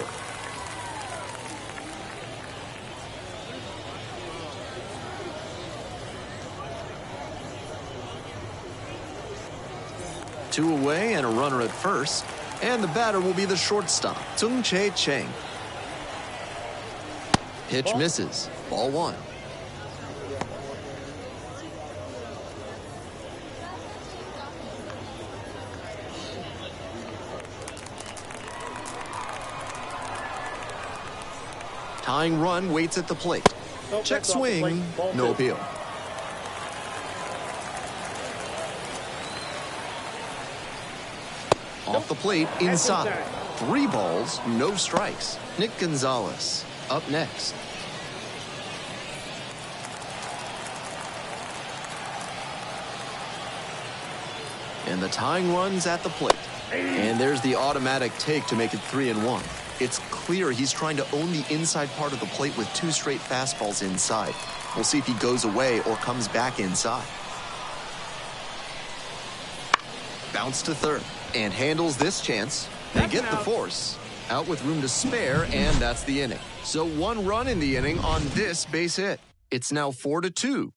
Two away and a runner at first, and the batter will be the shortstop, Chang. Pitch misses. Ball one. Tying run waits at the plate. Check swing, no appeal. Off the plate, inside. 3 balls, no strikes. Nick Gonzalez up next. And the tying run's at the plate. And there's the automatic take to make it 3-1. It's clear he's trying to own the inside part of the plate with 2 straight fastballs inside. We'll see if he goes away or comes back inside. Bounce to third and handles this chance. They get the force. Out with room to spare, and that's the inning. So 1 run in the inning on this base hit. It's now 4-2.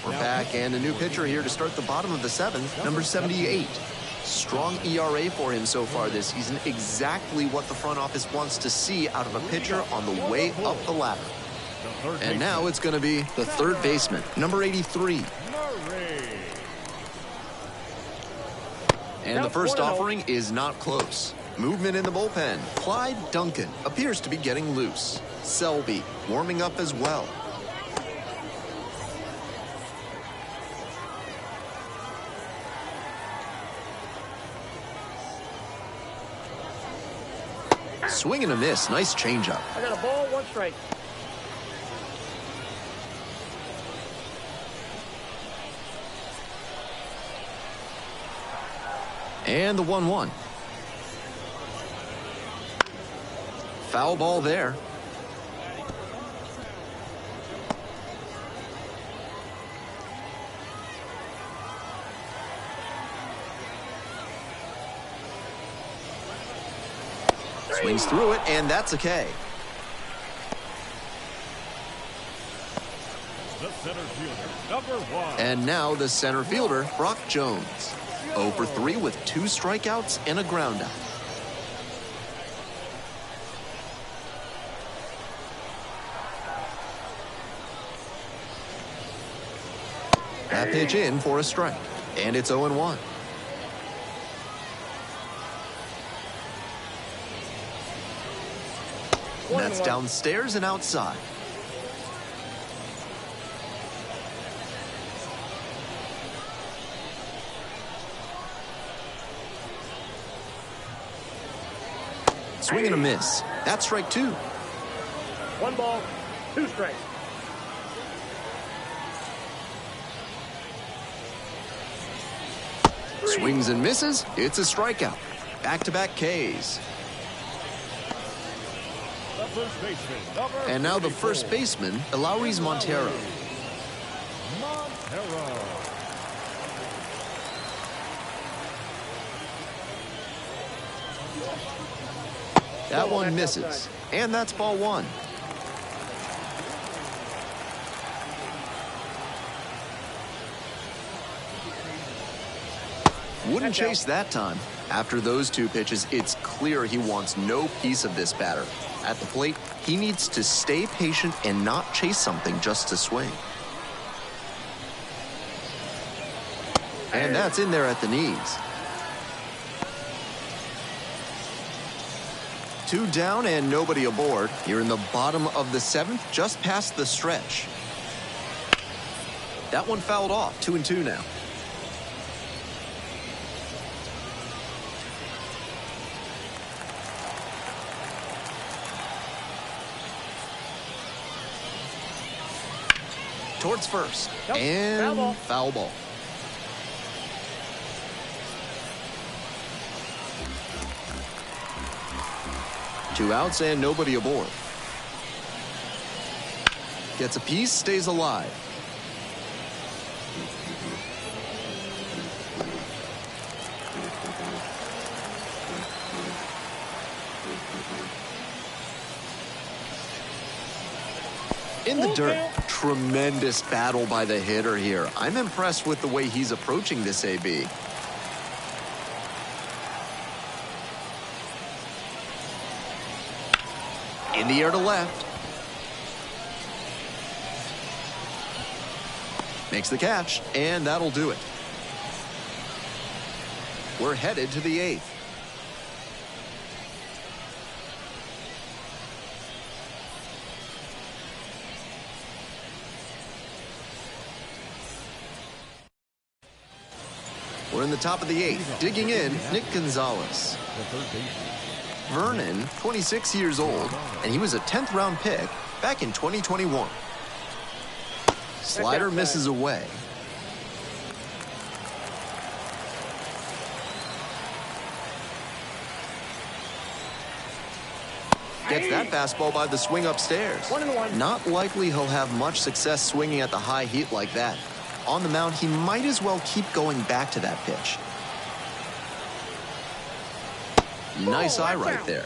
We're back, and a new pitcher here to start the bottom of the 7th, number 78. Strong ERA for him so far this season, exactly what the front office wants to see out of a pitcher on the way up the ladder. And now it's going to be the third baseman, number 83. And the first offering is not close. Movement in the bullpen. Clyde Duncan appears to be getting loose. Selby warming up as well. Swing and a miss. Nice changeup. I got a ball, 1 strike. And the 1-1. Foul ball there. Swings through it, and that's a K. The center fielder, number 1. And now the center fielder, Brock Jones. 0 for 3 with 2 strikeouts and a groundout. That pitch in for a strike, and it's 0-1. That's downstairs and outside. Swing and a miss. That's strike 2. 1 ball, 2 strikes. Swings and misses. It's a strikeout. Back-to-back Ks. And now the first baseman, Elauris Montero. That one misses. And that's ball 1. Wouldn't chase that time. After those 2 pitches, it's clear he wants no piece of this batter. At the plate, he needs to stay patient and not chase something just to swing. And that's in there at the knees. 2 down and nobody aboard. Here in the bottom of the 7th, just past the stretch. That one fouled off. 2-2 now. Towards first. And foul ball. 2 outs and nobody aboard. Gets a piece, stays alive. In the dirt. Tremendous battle by the hitter here. I'm impressed with the way he's approaching this AB. In the air to left. Makes the catch, and that'll do it. We're headed to the 8th. We're in the top of the 8th. Digging in, Nick Gonzalez. Vernon, 26 years old, and he was a 10th round pick back in 2021. Slider misses away. Gets that fastball by the swing upstairs. 1-1. Not likely he'll have much success swinging at the high heat like that. On the mound, he might as well keep going back to that pitch. Nice eye right there.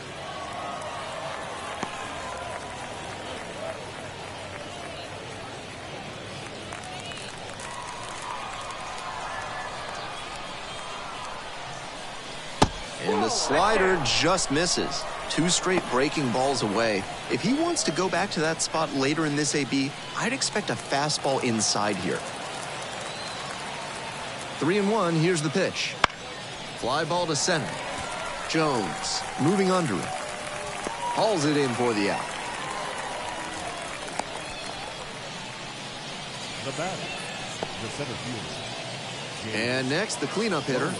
And the slider just misses. 2 straight breaking balls away. If he wants to go back to that spot later in this AB, I'd expect a fastball inside here. 3-1, here's the pitch. Fly ball to center. Jones moving under it. Hauls it in for the out. The batter, the center fielder. And next, the cleanup hitter.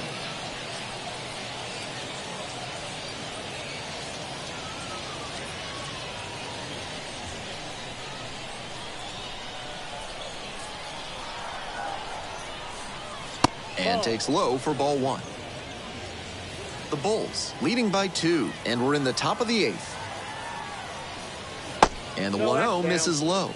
And takes low for ball 1. The Bulls leading by 2, and we're in the top of the 8th. And the 1-0 misses low.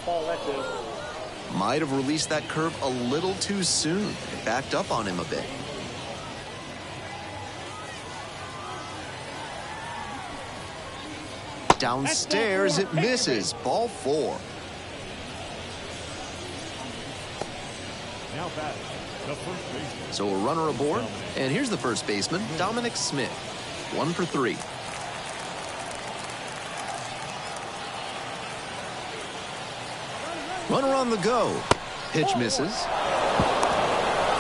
Ball, that's it. Might have released that curve a little too soon. It backed up on him a bit. Downstairs, it misses. Ball 4. Now batting, the first baseman. So a runner aboard, and here's the first baseman, Dominic Smith. 1 for 3. Runner on the go. Pitch misses.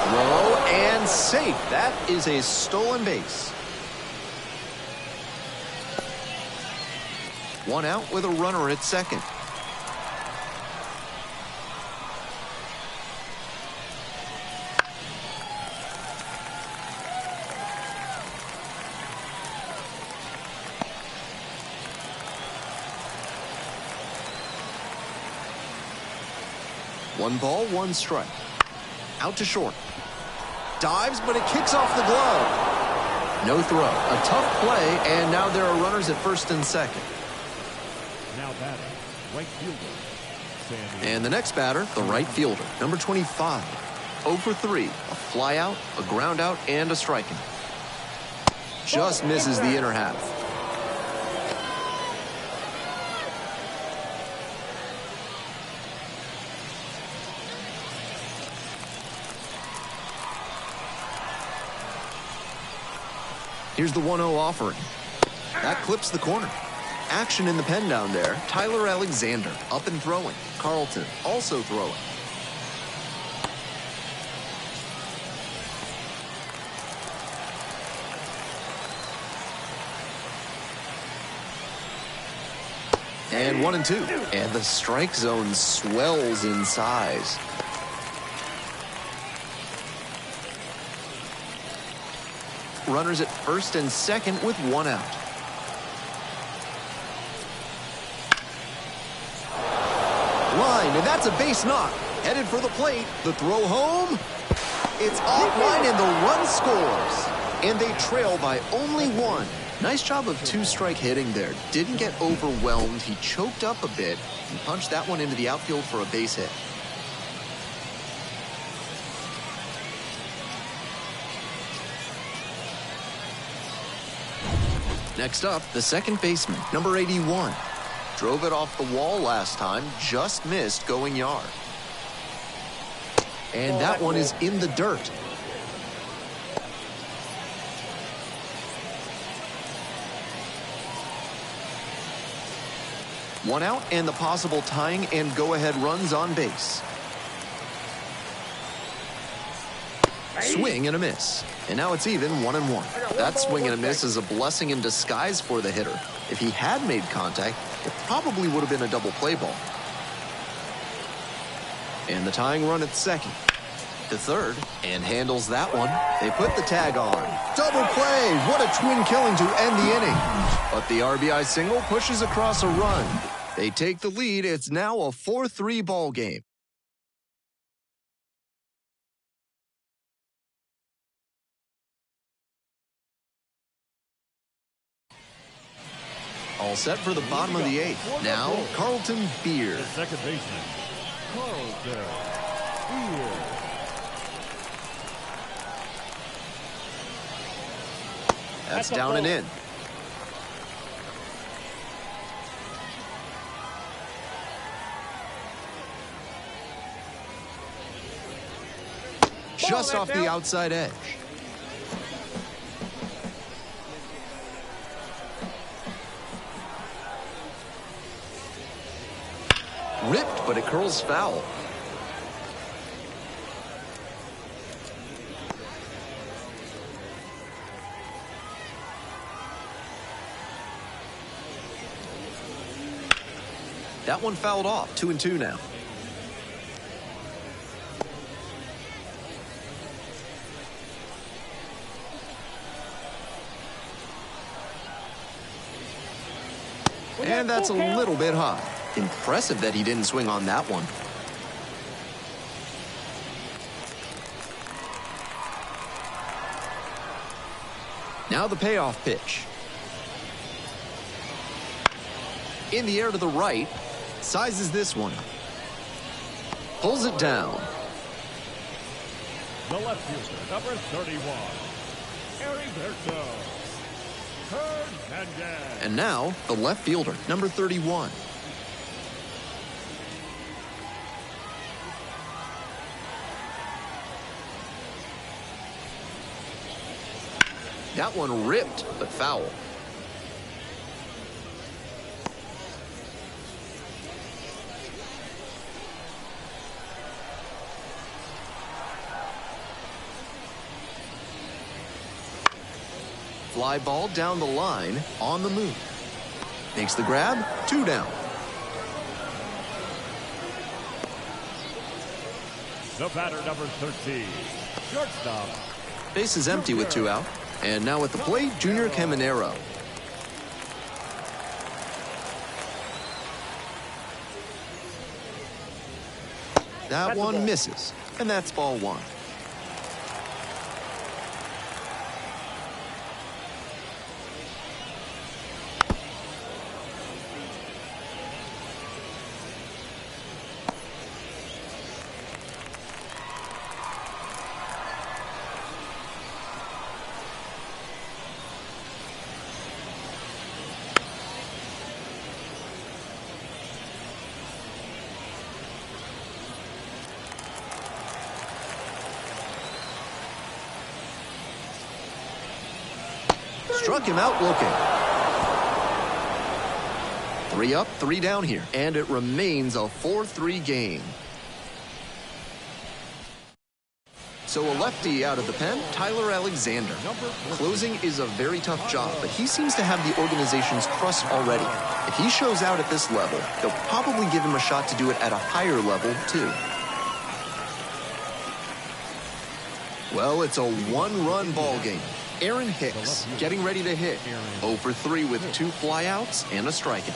Throw and safe. That is a stolen base. 1 out with a runner at second. One ball, 1 strike. Out to short. Dives, but it kicks off the glove. No throw. A tough play, and now there are runners at first and second. Now batting, right fielder. And the next batter, the right fielder, number 25. 0 for 3. A fly out, a ground out, and a strikeout. Just misses the inner half. Here's the 1-0 offering. That clips the corner. Action in the pen down there. Tyler Alexander up and throwing. Carlton also throwing. And 1 and 2. And the strike zone swells in size. Runners at first and second with 1 out. Line, and that's a base knock. Headed for the plate. The throw home. It's offline and the run scores. And they trail by only one. Nice job of two-strike hitting there. Didn't get overwhelmed. He choked up a bit and punched that one into the outfield for a base hit. Next up, the second baseman, number 81. Drove it off the wall last time, just missed going yard. And that one is in the dirt. One out and the possible tying and go-ahead runs on base. Swing and a miss. And now it's even 1-1. That swing and a miss is a blessing in disguise for the hitter. If he had made contact, it probably would have been a double play ball. And the tying run at second. To third, and handles that one. They put the tag on. Double play! What a twin killing to end the inning. But the RBI single pushes across a run. They take the lead. It's now a 4-3 ball game. All set for the bottom of the eighth. Now, Carlton Beer. The second baseman, Carlton Beer. That's down and in. Just off the outside edge. Ripped, but it curls foul. That one fouled off. 2-2 now. And that's a little bit high. Impressive that he didn't swing on that one. Now the payoff pitch. In the air to the right. Sizes this one up. Pulls it down. The left fielder, number 31, Heriberto Hernandez. And now the left fielder, number 31. That one ripped, but foul. Fly ball down the line, on the move. Makes the grab, 2 down. The batter, number 13, shortstop. Base is empty with 2 out. And now at the plate, Junior Caminero. That one misses, and that's ball 1. Struck him out looking. 3 up, 3 down here. And it remains a 4-3 game. So a lefty out of the pen, Tyler Alexander. Closing is a very tough job, but he seems to have the organization's trust already. If he shows out at this level, they'll probably give him a shot to do it at a higher level, too. Well, it's a 1-run ball game. Aaron Hicks getting ready to hit. 0 for 3 with 2 flyouts and a strikeout.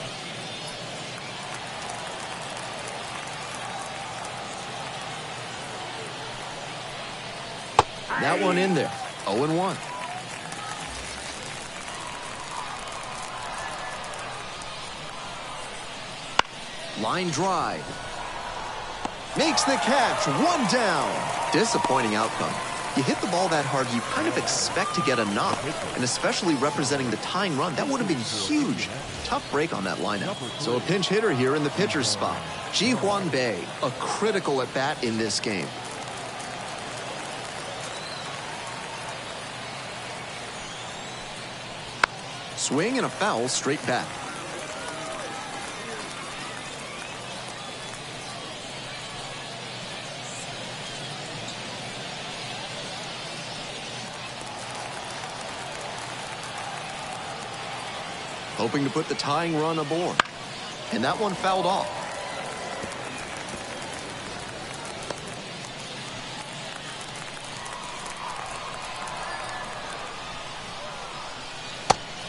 That one in there. 0-1. Line drive. Makes the catch. One down. Disappointing outcome. You hit the ball that hard, you kind of expect to get a knock, and especially representing the tying run, that would have been huge. Tough break on that lineup. So a pinch hitter here in the pitcher's spot. Ji-hwan Bae, a critical at bat in this game. Swing and a foul straight back. Hoping to put the tying run aboard. And that one fouled off.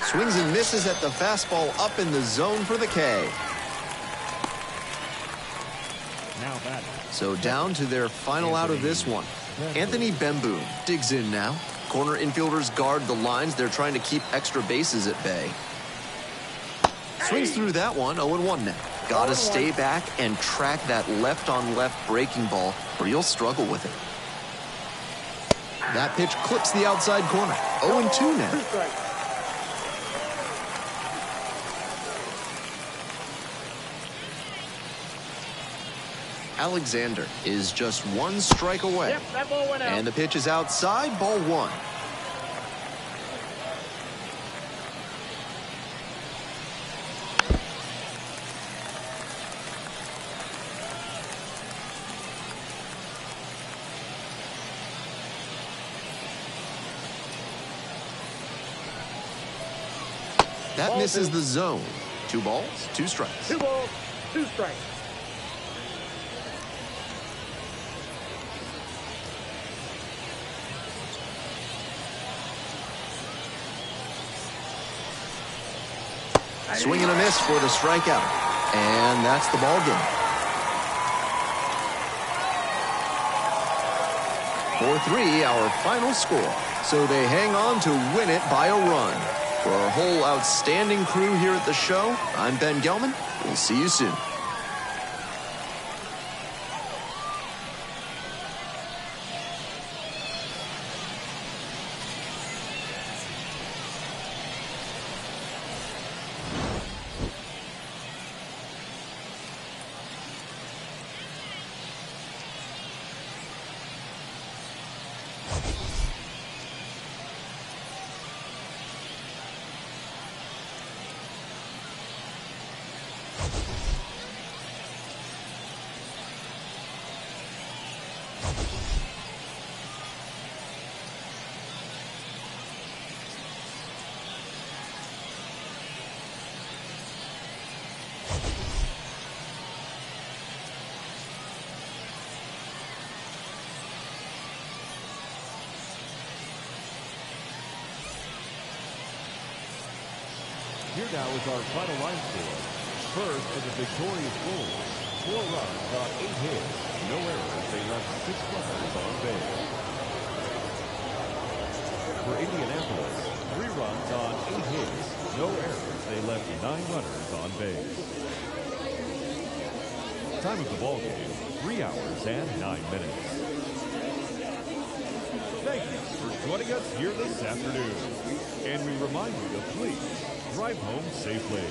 Swings and misses at the fastball up in the zone for the K. Now batting. So down to their final out of this one. Anthony Bemboom digs in now. Corner infielders guard the lines. They're trying to keep extra bases at bay. Swings through that one, 0-1 now. Gotta stay back and track that left-on-left breaking ball, or you'll struggle with it. That pitch clips the outside corner. 0-2 now. Alexander is just one strike away. Yep, that ball went out. And the pitch is outside, ball one. That misses the zone. 2 balls, 2 strikes. 2 balls, 2 strikes. Swing and a miss for the strikeout. And that's the ball game. 4-3, our final score. So they hang on to win it by a run. For our whole outstanding crew here at the show, I'm Ben Gelman. We'll see you soon. Here now is our final line score. First for the victorious Bulls. 4 runs on 8 hits. No errors. They left 6 runners on base. For Indianapolis, 3 runs on 8 hits. No errors. They left 9 runners on base. Time of the ball game, 3 hours and 9 minutes. Thank you for joining us here this afternoon. And we remind you to please drive home safely.